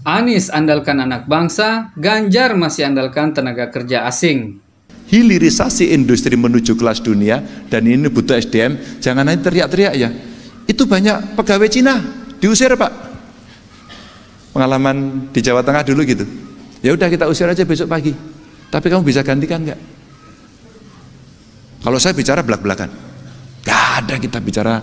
Anies andalkan anak bangsa, Ganjar masih andalkan tenaga kerja asing. Hilirisasi industri menuju kelas dunia, dan ini butuh SDM, jangan hanya teriak-teriak ya. Itu banyak pegawai Cina diusir Pak. Pengalaman di Jawa Tengah dulu gitu. Ya udah kita usir aja besok pagi. Tapi kamu bisa gantikan nggak? Kalau saya bicara belak-belakan, nggak ada kita bicara.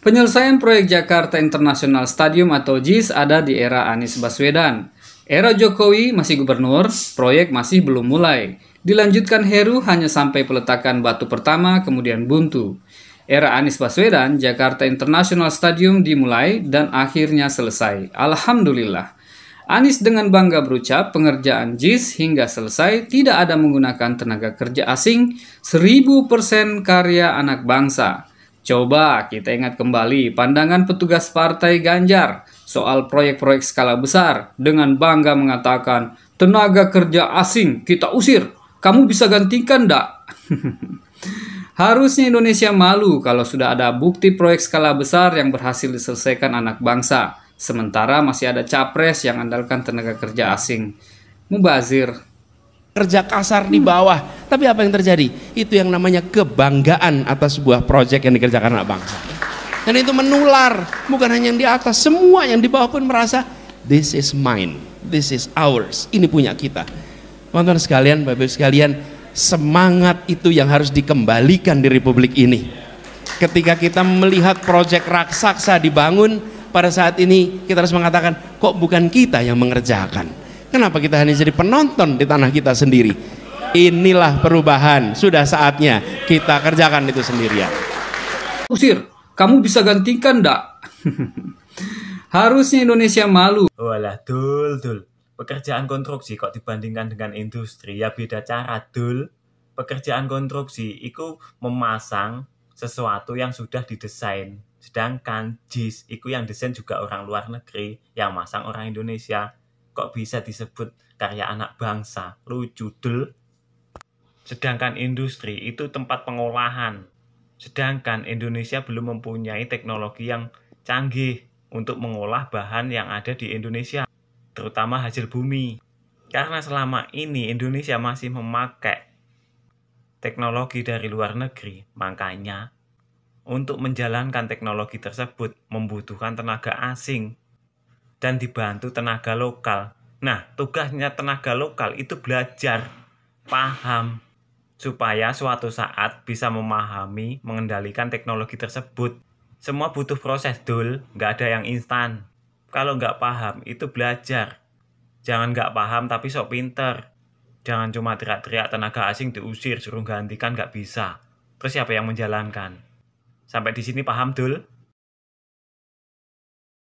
Penyelesaian proyek Jakarta International Stadium atau JIS ada di era Anies Baswedan. Era Jokowi masih gubernur, proyek masih belum mulai. Dilanjutkan Heru hanya sampai peletakan batu pertama, kemudian buntu. Era Anies Baswedan, Jakarta International Stadium dimulai dan akhirnya selesai. Alhamdulillah. Anies dengan bangga berucap pengerjaan JIS hingga selesai tidak ada menggunakan tenaga kerja asing, 1000% karya anak bangsa. Coba kita ingat kembali pandangan petugas partai Ganjar soal proyek-proyek skala besar dengan bangga mengatakan, tenaga kerja asing kita usir, kamu bisa gantikan ndak? Harusnya Indonesia malu kalau sudah ada bukti proyek skala besar yang berhasil diselesaikan anak bangsa, sementara masih ada capres yang andalkan tenaga kerja asing. Mubazir. Kerja kasar di bawah, tapi apa yang terjadi? Itu yang namanya kebanggaan atas sebuah proyek yang dikerjakan anak bangsa. Dan itu menular, bukan hanya yang di atas, semua yang di bawah pun merasa this is mine, this is ours, ini punya kita. Teman-teman sekalian, Bapak-Ibu sekalian, semangat itu yang harus dikembalikan di Republik ini. Ketika kita melihat proyek raksasa dibangun, pada saat ini kita harus mengatakan, kok bukan kita yang mengerjakan? Kenapa kita hanya jadi penonton di tanah kita sendiri? Inilah perubahan, sudah saatnya kita kerjakan itu sendirian. Usir, kamu bisa gantikan ndak? Harusnya Indonesia malu. Walah, dul. Pekerjaan konstruksi kok dibandingkan dengan industri, ya beda cara, dul. Pekerjaan konstruksi itu memasang sesuatu yang sudah didesain. Sedangkan JIS itu yang desain juga orang luar negeri, yang masang orang Indonesia. Kok bisa disebut karya anak bangsa? Lucu, dul. Sedangkan industri itu tempat pengolahan. Sedangkan Indonesia belum mempunyai teknologi yang canggih untuk mengolah bahan yang ada di Indonesia, terutama hasil bumi. Karena selama ini Indonesia masih memakai teknologi dari luar negeri, makanya untuk menjalankan teknologi tersebut membutuhkan tenaga asing dan dibantu tenaga lokal. Nah, tugasnya tenaga lokal itu belajar, paham, supaya suatu saat bisa memahami, mengendalikan teknologi tersebut. Semua butuh proses, dul, nggak ada yang instan. Kalau nggak paham, itu belajar. Jangan nggak paham tapi sok pinter. Jangan cuma teriak-teriak tenaga asing diusir, suruh gantikan, nggak bisa. Terus siapa yang menjalankan? Sampai di sini paham, dul?